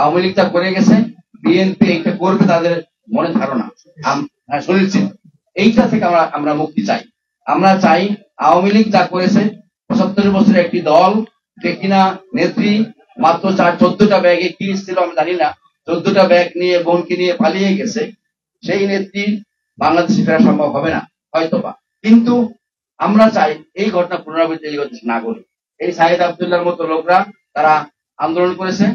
আওয়ামী লীগটা করে গেছে, বিএনপি এইটা করবে, তাদের মনে ধারণা শুনেছি। এইটা থেকে আমরা মুক্তি চাই। আমরা চাই আওয়ামী লীগ যা করেছে, ৭৫ বছরের একটি দল, যে কিনা নেত্রী মাত্র 14টা ব্যাগে কি ছিল আমি জানি না, 14টা ব্যাগ নিয়ে বোনকে নিয়ে পালিয়ে গেছে, সেই নেত্রী বাংলাদেশে ফেরা সম্ভব হবে না হয়তোবা। কিন্তু আমরা চাই এই ঘটনা পুনরাবৃত্তি না করি। এই সাইদ আব্দুল্লাহর মতো লোকরা তারা আন্দোলন করেছে,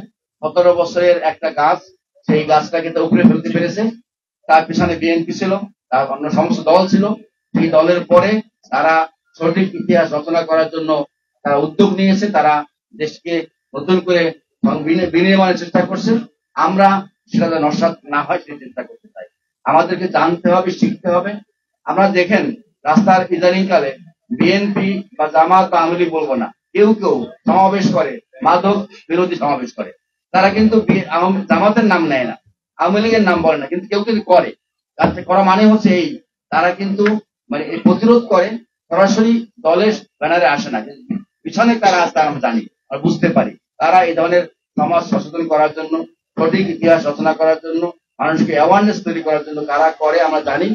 17 বছরের একটা গাছ, সেই গাছটাকে তো উপরে ফেলতে পেরেছে। তার পিছনে বিএনপি ছিল, তার অন্য সমস্ত দল ছিল। সেই দলের পরে তারা সঠিক ইতিহাস রচনা করার জন্য তারা উদ্যোগ নিয়েছে, তারা দেশকে নতুন করে বিনির্মাণের চেষ্টা করছে। আমরা সেটা নস্যাৎ না হয় সেই চেষ্টা করতে চাই। আমাদেরকে জানতে হবে, শিখতে হবে। আমরা দেখেন রাস্তার ইদানিং কালে বিএনপি বা জামাত বা আওয়ামী লীগ বলবো না, কেউ কেউ সমাবেশ করে, মাদক বিরোধী সমাবেশ করে। তারা কিন্তু জামাতের নাম নেয় না, আওয়ামী লীগের নাম বলে না, কিন্তু কেউ কিন্তু করে। করা মানে হচ্ছে এই, তারা কিন্তু মানে এই প্রতিরোধ করে, সরাসরি দলের ব্যানারে আসে না, কিন্তু পিছনে কারা আছে আমরা জানি, আর বুঝতে পারি। তারা এই ধরনের সমাজ সচেতন করার জন্য, সঠিক ইতিহাস রচনা করার জন্য, মানুষকে অ্যাওয়ারনেস তৈরি করার জন্য কারা করে আমরা জানি।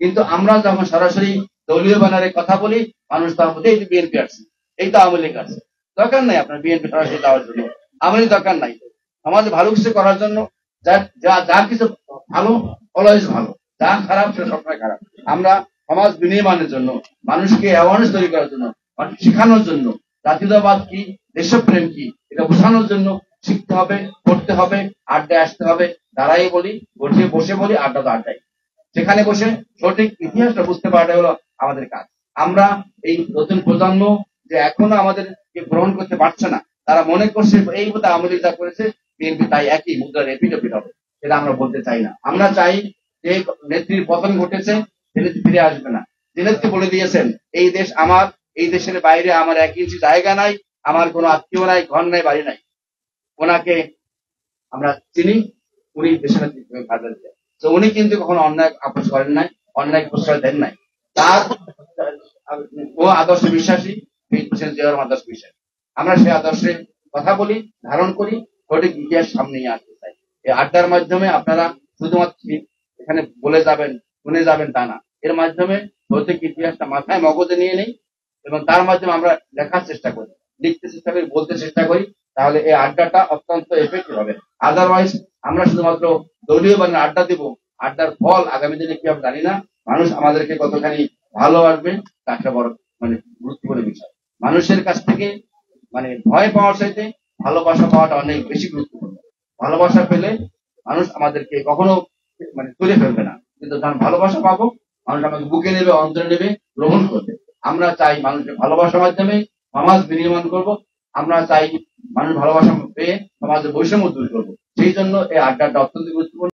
কিন্তু আমরা যখন সরাসরি দলীয় ব্যানারে কথা বলি, মানুষ তার মধ্যে এই বিএনপি আসছে, এই তো আওয়ামী লীগ আসছে, দরকার নাই আপনার বিএনপি সরাসরি দেওয়ার জন্য, আওয়ামী লীগ দরকার নাই। সমাজে ভালো কিছু করার জন্য, যা কিছু ভালো অলওয়েজ ভালো, যা খারাপ সেটা সবসময় খারাপ। আমরা সমাজ বিনির্মাণের জন্য, মানুষকে অ্যাওয়ারনেস তৈরি করার জন্য, মানুষ শেখানোর জন্য, জাতীয়তাবাদ কি, দেশপ্রেম কি, এটা বোঝানোর জন্য শিখতে হবে, পড়তে হবে, আড্ডায় আসতে হবে। দাঁড়াই বলি, বসে বলি, আড্ডা তো আড্ডাই, সেখানে বসে সঠিক ইতিহাসটা বুঝতে পারাটা হলো আমাদের কাজ। আমরা এই নতুন প্রজন্ম যে এখনো আমাদেরকে গ্রহণ করতে পারছে না, তারা মনে করছে এই মতো আওয়ামী লীগ যা করেছে বিএনপি তাই একই মুদ্রার এপিট ওপিট হবে, সেটা আমরা বলতে চাই না। আমরা চাই যে নেত্রীর পতন ঘটেছে, সে নেত্রী ফিরে আসবে না। যে নেত্রী বলে দিয়েছেন এই দেশ আমার, এই দেশের বাইরে আমার 1 ইঞ্চি জায়গা নাই, আমার কোনো আত্মীয় নাই, ঘর নাই, বাড়ি নাই, ওনাকে আমরা চিনি, উনি দেশের নেত্রী। তো উনি কিন্তু কখনো অন্যায় আপোষ করেন নাই, অন্যায় প্রশ্রয় দেন নাই। তার ও আদর্শ বিশ্বাসী, আদর্শ বিশ্বাসী। আমরা সেই আদর্শে কথা বলি, ধারণ করি, সঠিক ইতিহাস সামনে নিয়ে আসতে চাই। এই আড্ডার মাধ্যমে আপনারা শুধুমাত্র এখানে বলে যাবেন, শুনে যাবেন তা না, এর মাধ্যমে সঠিক ইতিহাসটা মাথায় মগজে নিয়ে নেই এবং তার মাধ্যমে আমরা লেখার চেষ্টা করি, লিখতে চেষ্টা করি, বলতে চেষ্টা করি, তাহলে এই আড্ডাটা অত্যন্ত এফেক্টিভ হবে। আদারওয়াইজ আমরা শুধুমাত্র দলীয় মানে আড্ডা দিব, আড্ডার ফল আগামী দিনে কি হবে জানি না। মানুষ আমাদেরকে কতখানি ভালোবাসবে তা একটা বড় মানে গুরুত্বপূর্ণ বিষয়। মানুষের কাছ থেকে মানে ভয় পাওয়ার চাইতে ভালোবাসা পাওয়াটা অনেক বেশি গুরুত্বপূর্ণ। ভালোবাসা পেলে মানুষ আমাদেরকে কখনো মানে তুলে ফেলবে না, কিন্তু যখন ভালোবাসা পাবো, মানুষ আমাকে বুকে নেবে, অন্তরে নেবে, গ্রহণ করবে। আমরা চাই মানুষের ভালোবাসার মাধ্যমে সমাজ বিনির্মাণ করব। আমরা চাই মানুষ ভালোবাসা পেয়ে সমাজের বৈষম্য দূর করবো। সেই জন্য এই আড্ডাটা অত্যন্ত গুরুত্বপূর্ণ।